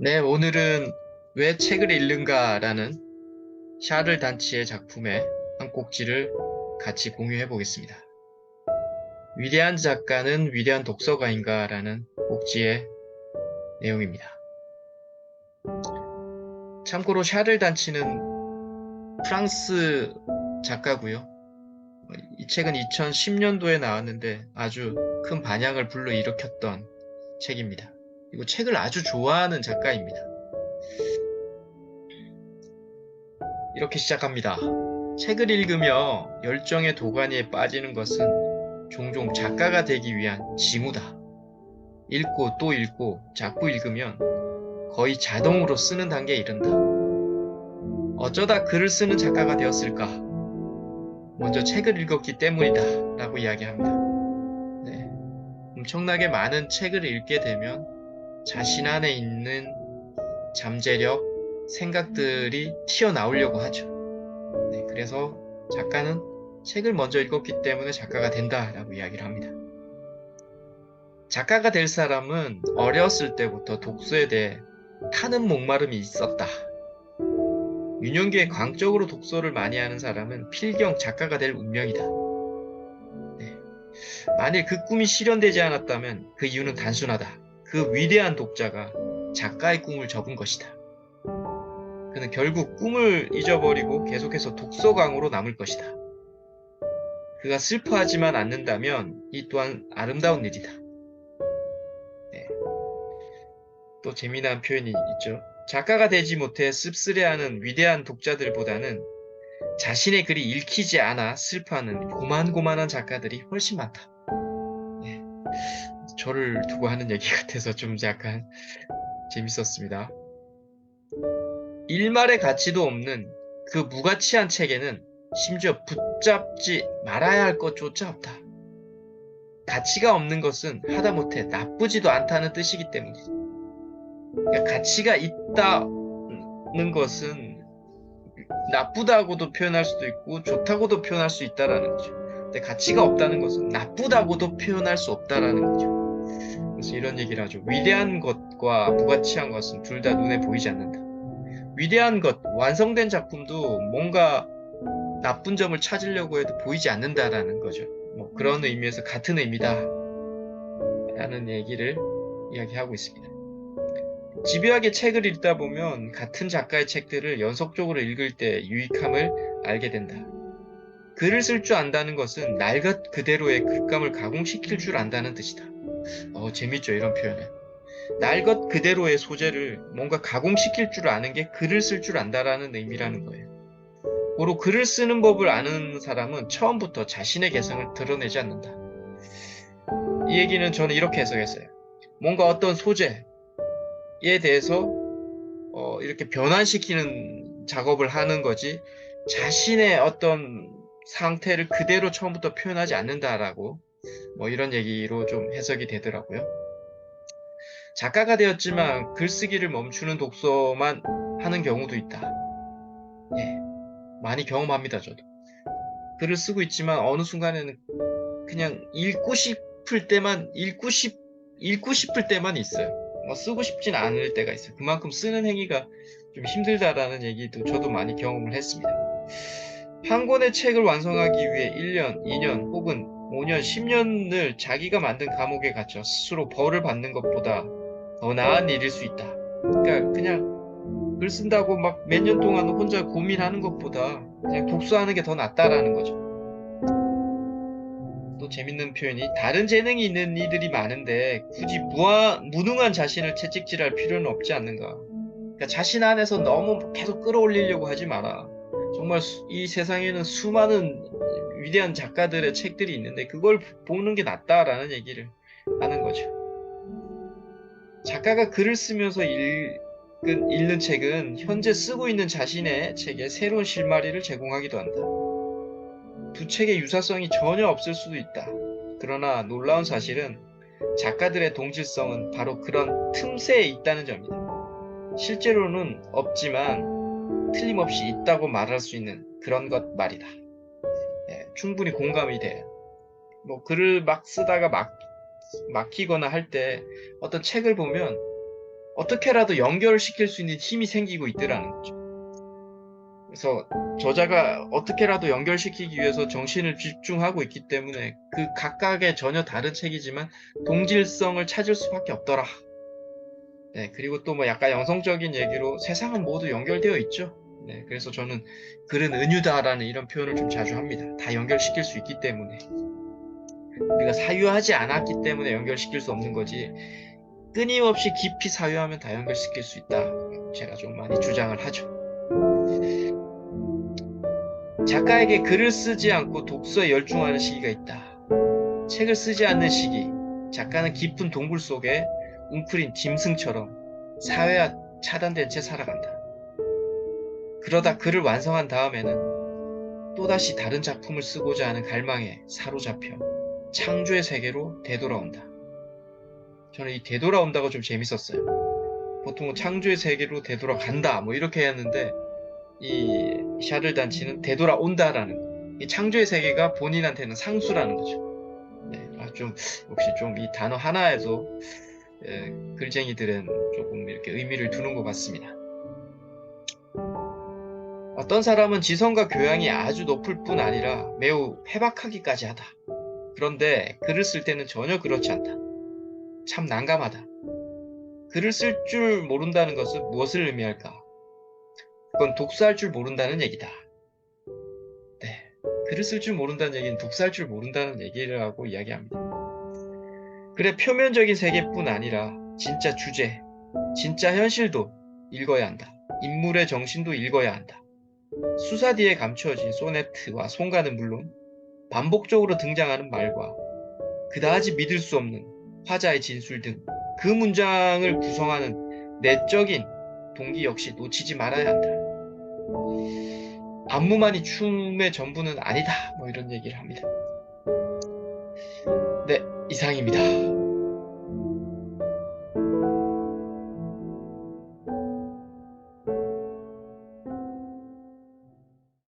네, 오늘은 왜 책을 읽는가라는 샤를 단치의 작품의 한 꼭지를 같이 공유해 보겠습니다. 위대한 작가는 위대한 독서가인가라는 꼭지의 내용입니다. 참고로 샤를 단치는 프랑스 작가고요. 이 책은 2010년도에 나왔는데 아주 큰 반향을 불러일으켰던 책입니다. 그리고 책을 아주 좋아하는 작가입니다. 이렇게 시작합니다. 책을 읽으며 열정의 도가니에 빠지는 것은 종종 작가가 되기 위한 징후다. 읽고 또 읽고 자꾸 읽으면 거의 자동으로 쓰는 단계에 이른다. 어쩌다 글을 쓰는 작가가 되었을까? 먼저 책을 읽었기 때문이다. 라고 이야기합니다. 네. 엄청나게 많은 책을 읽게 되면 자신 안에 있는 잠재력, 생각들이 튀어나오려고 하죠. 네, 그래서 작가는 책을 먼저 읽었기 때문에 작가가 된다라고 이야기를 합니다. 작가가 될 사람은 어렸을 때부터 독서에 대해 타는 목마름이 있었다. 유년기에 광적으로 독서를 많이 하는 사람은 필경 작가가 될 운명이다. 네. 만일 그 꿈이 실현되지 않았다면 그 이유는 단순하다. 그 위대한 독자가 작가의 꿈을 접은 것이다. 그는 결국 꿈을 잊어버리고 계속해서 독서광으로 남을 것이다. 그가 슬퍼하지만 않는다면 이 또한 아름다운 일이다. 네. 또 재미난 표현이 있죠. 작가가 되지 못해 씁쓸해하는 위대한 독자들보다는 자신의 글이 읽히지 않아 슬퍼하는 고만고만한 작가들이 훨씬 많다. 네. 저를 두고 하는 얘기 같아서 좀 약간 재밌었습니다. 일말의 가치도 없는 그 무가치한 책에는 심지어 붙잡지 말아야 할 것조차 없다. 가치가 없는 것은 하다못해 나쁘지도 않다는 뜻이기 때문이다. 그러니까 가치가 있다는 것은 나쁘다고도 표현할 수도 있고 좋다고도 표현할 수 있다라는 거죠. 근데 가치가 없다는 것은 나쁘다고도 표현할 수 없다라는 거죠. 그래서 이런 얘기를 하죠. 위대한 것과 무가치한 것은 둘 다 눈에 보이지 않는다. 위대한 것, 완성된 작품도 뭔가 나쁜 점을 찾으려고 해도 보이지 않는다라는 거죠. 뭐 그런 의미에서 같은 의미다 라는 얘기를 이야기하고 있습니다. 집요하게 책을 읽다 보면 같은 작가의 책들을 연속적으로 읽을 때 유익함을 알게 된다. 글을 쓸 줄 안다는 것은 날 것 그대로의 글감을 가공시킬 줄 안다는 뜻이다. 재밌죠, 이런 표현은. 날 것 그대로의 소재를 뭔가 가공시킬 줄 아는 게 글을 쓸 줄 안다라는 의미라는 거예요. 고로 글을 쓰는 법을 아는 사람은 처음부터 자신의 개성을 드러내지 않는다. 이 얘기는 저는 이렇게 해석했어요. 뭔가 어떤 소재에 대해서 이렇게 변환시키는 작업을 하는 거지 자신의 어떤 상태를 그대로 처음부터 표현하지 않는다라고 뭐 이런 얘기로 좀 해석이 되더라고요. 작가가 되었지만 글쓰기를 멈추는 독서만 하는 경우도 있다. 예, 많이 경험합니다, 저도. 글을 쓰고 있지만 어느 순간에는 그냥 읽고 싶을 때만 있어요. 쓰고 싶진 않을 때가 있어요. 그만큼 쓰는 행위가 좀 힘들다라는 얘기도 저도 많이 경험을 했습니다. 한 권의 책을 완성하기 위해 1년, 2년 혹은 5년, 10년을 자기가 만든 감옥에 갇혀 스스로 벌을 받는 것보다 더 나은 일일 수 있다. 그러니까 그냥 글 쓴다고 막 몇 년 동안 혼자 고민하는 것보다 그냥 독서하는 게 더 낫다라는 거죠. 또 재밌는 표현이 다른 재능이 있는 이들이 많은데 굳이 무능한 자신을 채찍질할 필요는 없지 않는가. 그러니까 자신 안에서 너무 계속 끌어올리려고 하지 마라. 정말 이 세상에는 수많은 위대한 작가들의 책들이 있는데 그걸 보는 게 낫다라는 얘기를 하는 거죠. 작가가 글을 쓰면서 읽는 책은 현재 쓰고 있는 자신의 책에 새로운 실마리를 제공하기도 한다. 두 책의 유사성이 전혀 없을 수도 있다. 그러나 놀라운 사실은 작가들의 동질성은 바로 그런 틈새에 있다는 점이다. 실제로는 없지만 틀림없이 있다고 말할 수 있는 그런 것 말이다. 네, 충분히 공감이 돼요. 뭐 글을 막 쓰다가 막히거나 할 때 어떤 책을 보면 어떻게라도 연결시킬 수 있는 힘이 생기고 있더라는 거죠. 그래서 저자가 어떻게라도 연결시키기 위해서 정신을 집중하고 있기 때문에 그 각각의 전혀 다른 책이지만 동질성을 찾을 수밖에 없더라. 네, 그리고 또 뭐 약간 영성적인 얘기로 세상은 모두 연결되어 있죠. 네, 그래서 저는 글은 은유다라는 이런 표현을 좀 자주 합니다. 다 연결시킬 수 있기 때문에. 우리가 사유하지 않았기 때문에 연결시킬 수 없는 거지. 끊임없이 깊이 사유하면 다 연결시킬 수 있다. 제가 좀 많이 주장을 하죠. 작가에게 글을 쓰지 않고 독서에 열중하는 시기가 있다. 책을 쓰지 않는 시기, 작가는 깊은 동굴 속에 웅크린 짐승처럼 사회와 차단된 채 살아간다. 그러다 글을 완성한 다음에는 또다시 다른 작품을 쓰고자 하는 갈망에 사로잡혀 창조의 세계로 되돌아온다. 저는 이 되돌아온다가 좀 재밌었어요. 보통은 창조의 세계로 되돌아간다 뭐 이렇게 했는데 이 샤를 단치는 되돌아온다라는 이 창조의 세계가 본인한테는 상수라는 거죠. 네, 좀 역시 좀 이 단어 하나에서 글쟁이들은 조금 이렇게 의미를 두는 것 같습니다. 어떤 사람은 지성과 교양이 아주 높을 뿐 아니라 매우 해박하기까지 하다. 그런데 글을 쓸 때는 전혀 그렇지 않다. 참 난감하다. 글을 쓸 줄 모른다는 것은 무엇을 의미할까? 그건 독서할 줄 모른다는 얘기다. 네, 글을 쓸 줄 모른다는 얘기는 독서할 줄 모른다는 얘기라고 이야기합니다. 글의 표면적인 세계뿐 아니라 진짜 주제, 진짜 현실도 읽어야 한다. 인물의 정신도 읽어야 한다. 수사 뒤에 감추어진 소네트와 송가는 물론 반복적으로 등장하는 말과 그다지 믿을 수 없는 화자의 진술 등 그 문장을 구성하는 내적인 동기 역시 놓치지 말아야 한다. 안무만이 춤의 전부는 아니다. 뭐 이런 얘기를 합니다. 네, 이상입니다.